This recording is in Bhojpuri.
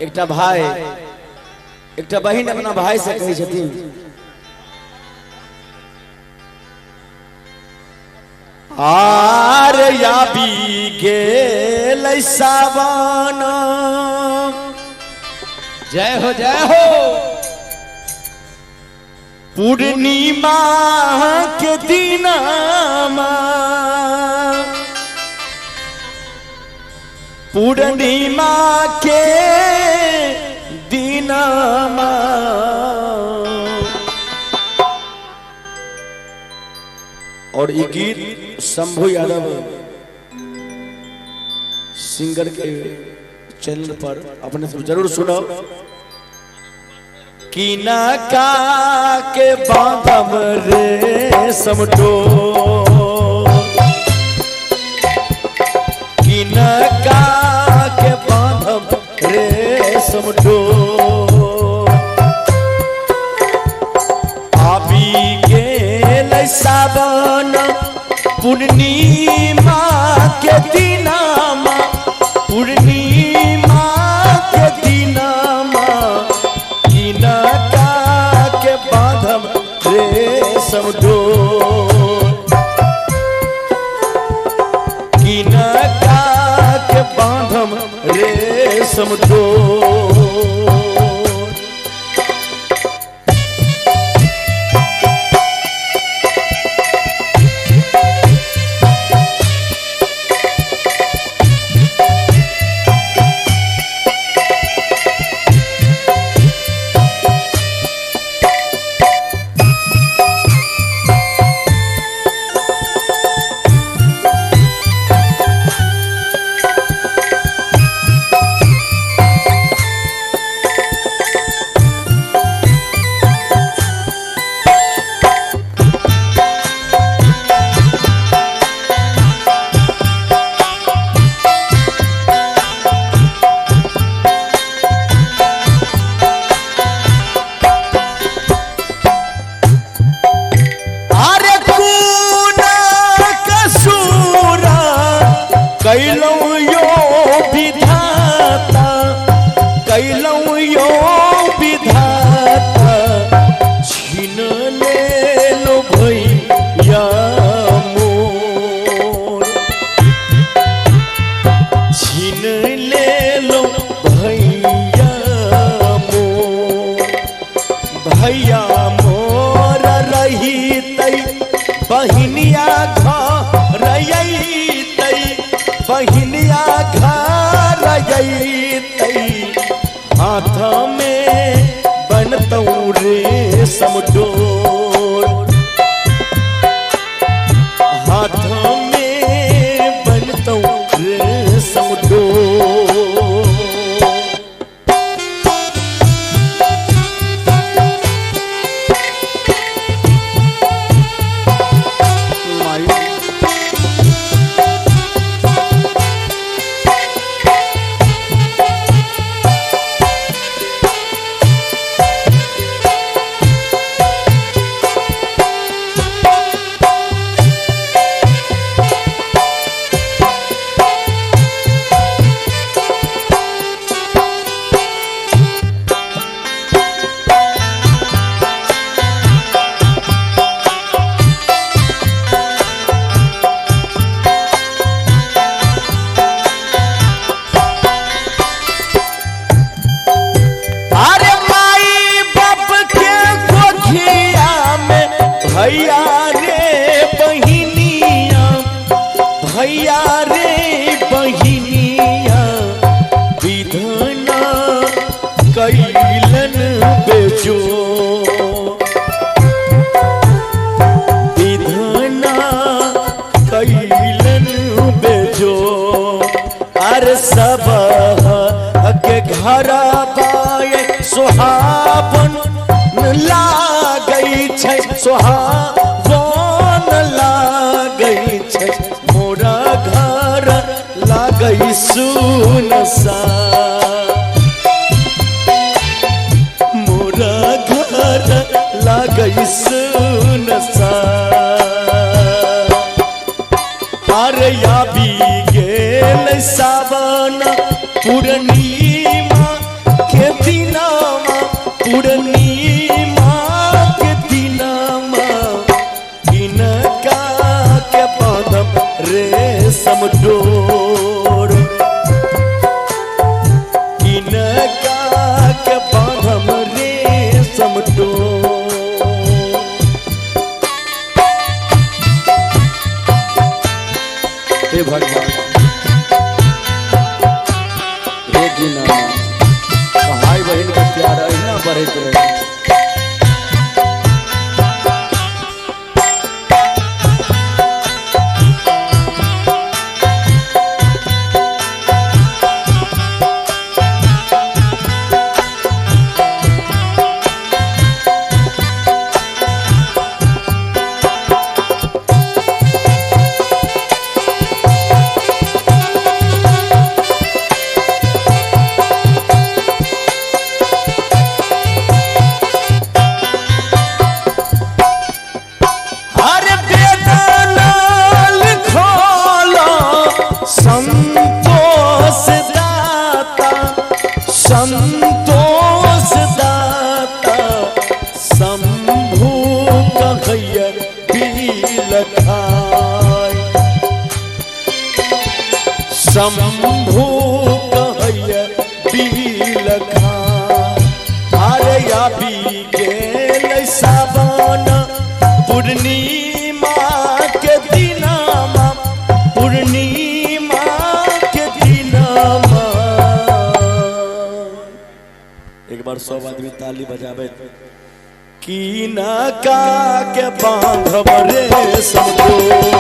एक भाई एक बहन अपना भाई से कही छथिन आर याबी गेल सावन जय हो जय हो। पूर्णिमा के दिनमा पूर्णिमा के दिनमा और ये गीत शंभू यादव सिंगर के चैनल पर अपने से जरूर सुनो। कीना का के बांधम रे समटो कीना का के बांधम रे समटो आबी गेल सावन पूर्णिमा के दिनमा पूर्णिमा के दिनमा कीना का के बांधम रे समटो कीना का के बांधम रे समटो कैलऊ यो विधाता कैलऊ यो विधाता छीन ले लो भैया मोर छीन ले लो भैया मोर भैया मोर रही तई बहिनिया घर बहिनिया घर हाथ में बनतौ रे समडोर हाथ में बनतौ रे समडोर भैया रे बहिनिया भैया रे बहिनिया विधना कैलन बेजो विधना कैलन बेजो अरे सब के घर बाए सुहावन लागई छै सुहावन लागई छै मोरा घर लागई सुनसान मोरा घर लागई सुनसान अरे याबी गेल सावन पूर्णिमा दिनमा पूर्णिमा के दिनमा इनका के बांधब रेशम डोर इनका के बांधब रेशम डोर। हे भगवान हे दीनानाथ भाई बहन का प्यार ना बढ़त रहे। संतोष दाता शंभु कहैया बिलखाय शंभु कहैया बिलखाय। अरे अभी गेल सावन पूर्णिमा के दिनमा पूर्णिमा के दिनमा। एक बार सब आदमी ताली बजावे की ना का के बांधब रेशम डोर